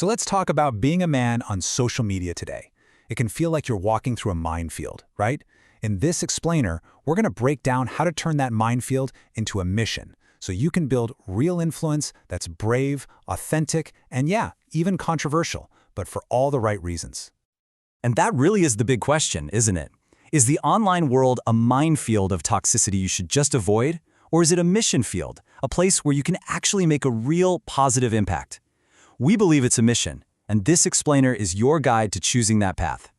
So let's talk about being a man on social media today. It can feel like you're walking through a minefield, right? In this explainer, we're going to break down how to turn that minefield into a mission so you can build real influence that's brave, authentic, and yeah, even controversial, but for all the right reasons. And that really is the big question, isn't it? Is the online world a minefield of toxicity you should just avoid? Or is it a mission field, a place where you can actually make a real positive impact? We believe it's a mission, and this explainer is your guide to choosing that path.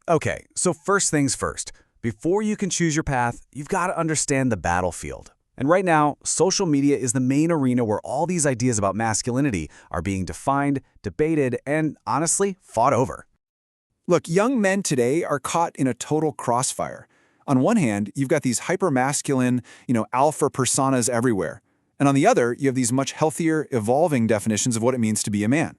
Okay, so first things first. Before you can choose your path, you've got to understand the battlefield. And right now, social media is the main arena where all these ideas about masculinity are being defined, debated, and honestly, fought over. Look, young men today are caught in a total crossfire. On one hand, you've got these hyper-masculine, alpha personas everywhere. And on the other, you have these much healthier, evolving definitions of what it means to be a man.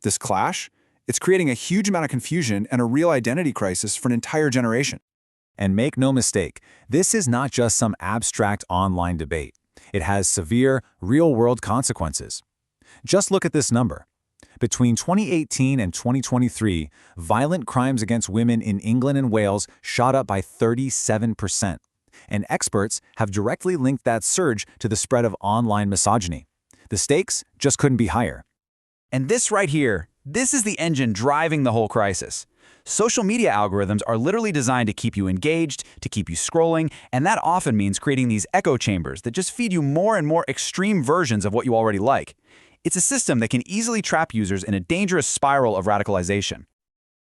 This clash, it's creating a huge amount of confusion and a real identity crisis for an entire generation. And make no mistake, this is not just some abstract online debate. It has severe, real-world consequences. Just look at this number. Between 2018 and 2023, violent crimes against women in England and Wales shot up by 37%. And experts have directly linked that surge to the spread of online misogyny. The stakes just couldn't be higher. And this right here, this is the engine driving the whole crisis. Social media algorithms are literally designed to keep you engaged, to keep you scrolling, and that often means creating these echo chambers that just feed you more and more extreme versions of what you already like. It's a system that can easily trap users in a dangerous spiral of radicalization.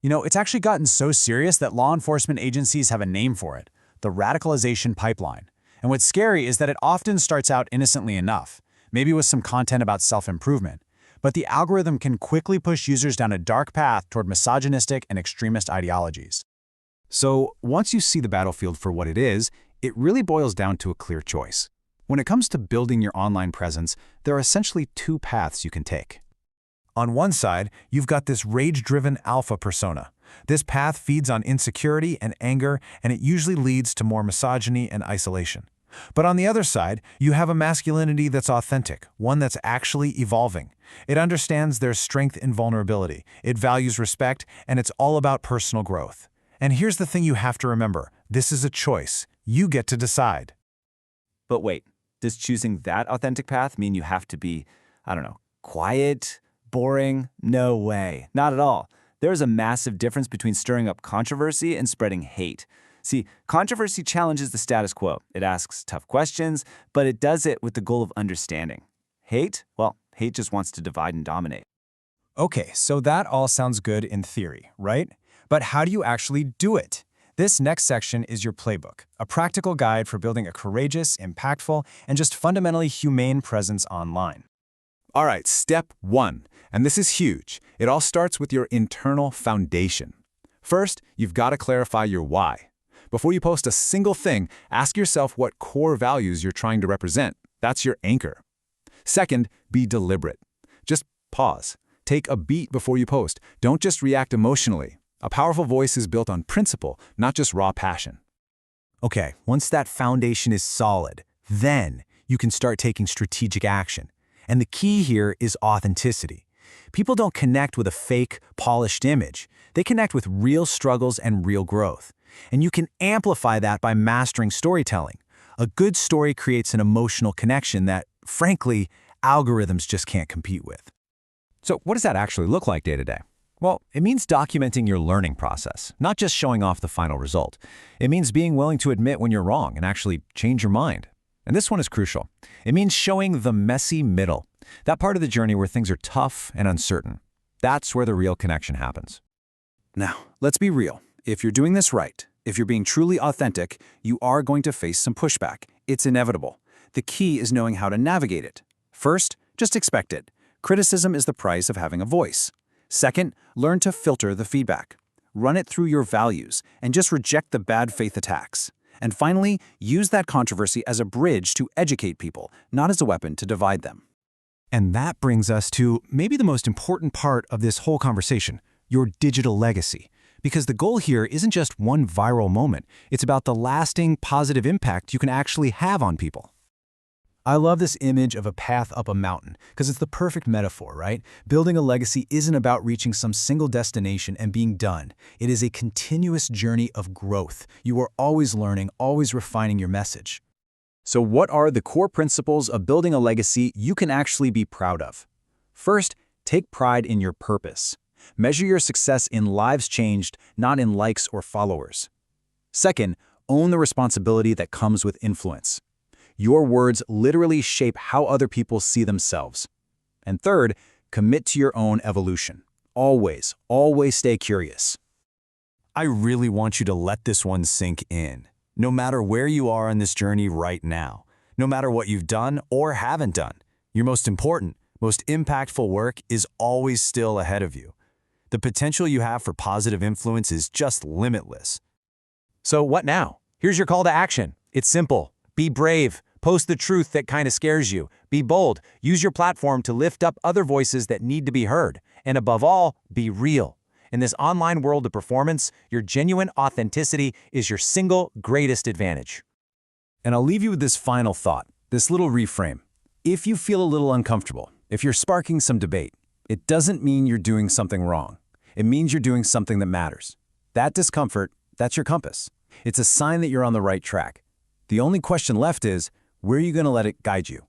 It's actually gotten so serious that law enforcement agencies have a name for it: the radicalization pipeline. And what's scary is that it often starts out innocently enough, maybe with some content about self-improvement. But the algorithm can quickly push users down a dark path toward misogynistic and extremist ideologies. So once you see the battlefield for what it is, it really boils down to a clear choice. When it comes to building your online presence, there are essentially two paths you can take. On one side, you've got this rage-driven alpha persona. This path feeds on insecurity and anger, and it usually leads to more misogyny and isolation. But on the other side, you have a masculinity that's authentic, one that's actually evolving. It understands there's strength in vulnerability, it values respect, and it's all about personal growth. And here's the thing you have to remember: this is a choice. You get to decide. But wait, does choosing that authentic path mean you have to be, quiet, boring? No way, not at all. There's a massive difference between stirring up controversy and spreading hate. See, controversy challenges the status quo. It asks tough questions, but it does it with the goal of understanding. Hate? Well, hate just wants to divide and dominate. Okay, so that all sounds good in theory, right? But how do you actually do it? This next section is your playbook, a practical guide for building a courageous, impactful, and just fundamentally humane presence online. All right, step one, and this is huge. It all starts with your internal foundation. First, you've got to clarify your why. Before you post a single thing, ask yourself what core values you're trying to represent. That's your anchor. Second, be deliberate. Just pause. Take a beat before you post. Don't just react emotionally. A powerful voice is built on principle, not just raw passion. Okay, once that foundation is solid, then you can start taking strategic action. And the key here is authenticity. People don't connect with a fake, polished image. They connect with real struggles and real growth. And you can amplify that by mastering storytelling. A good story creates an emotional connection that, frankly, algorithms just can't compete with. So what does that actually look like day to day? Well, it means documenting your learning process, not just showing off the final result. It means being willing to admit when you're wrong and actually change your mind. And this one is crucial. It means showing the messy middle, that part of the journey where things are tough and uncertain. That's where the real connection happens. Now, let's be real. If you're doing this right, if you're being truly authentic, you are going to face some pushback. It's inevitable. The key is knowing how to navigate it. First, just expect it. Criticism is the price of having a voice. Second, learn to filter the feedback. Run it through your values and just reject the bad faith attacks. And finally, use that controversy as a bridge to educate people, not as a weapon to divide them. And that brings us to maybe the most important part of this whole conversation: your digital legacy. Because the goal here isn't just one viral moment. It's about the lasting, positive impact you can actually have on people. I love this image of a path up a mountain because it's the perfect metaphor, right? Building a legacy isn't about reaching some single destination and being done. It is a continuous journey of growth. You are always learning, always refining your message. So what are the core principles of building a legacy you can actually be proud of? First, take pride in your purpose. Measure your success in lives changed, not in likes or followers. Second, own the responsibility that comes with influence. Your words literally shape how other people see themselves. And third, commit to your own evolution. Always, always stay curious. I really want you to let this one sink in. No matter where you are on this journey right now, no matter what you've done or haven't done, your most important, most impactful work is always still ahead of you. The potential you have for positive influence is just limitless. So what now? Here's your call to action. It's simple. Be brave. Post the truth that kind of scares you. Be bold. Use your platform to lift up other voices that need to be heard. And above all, be real. In this online world of performance, your genuine authenticity is your single greatest advantage. And I'll leave you with this final thought, this little reframe. If you feel a little uncomfortable, if you're sparking some debate, it doesn't mean you're doing something wrong. It means you're doing something that matters. That discomfort, that's your compass. It's a sign that you're on the right track. The only question left is, where are you going to let it guide you?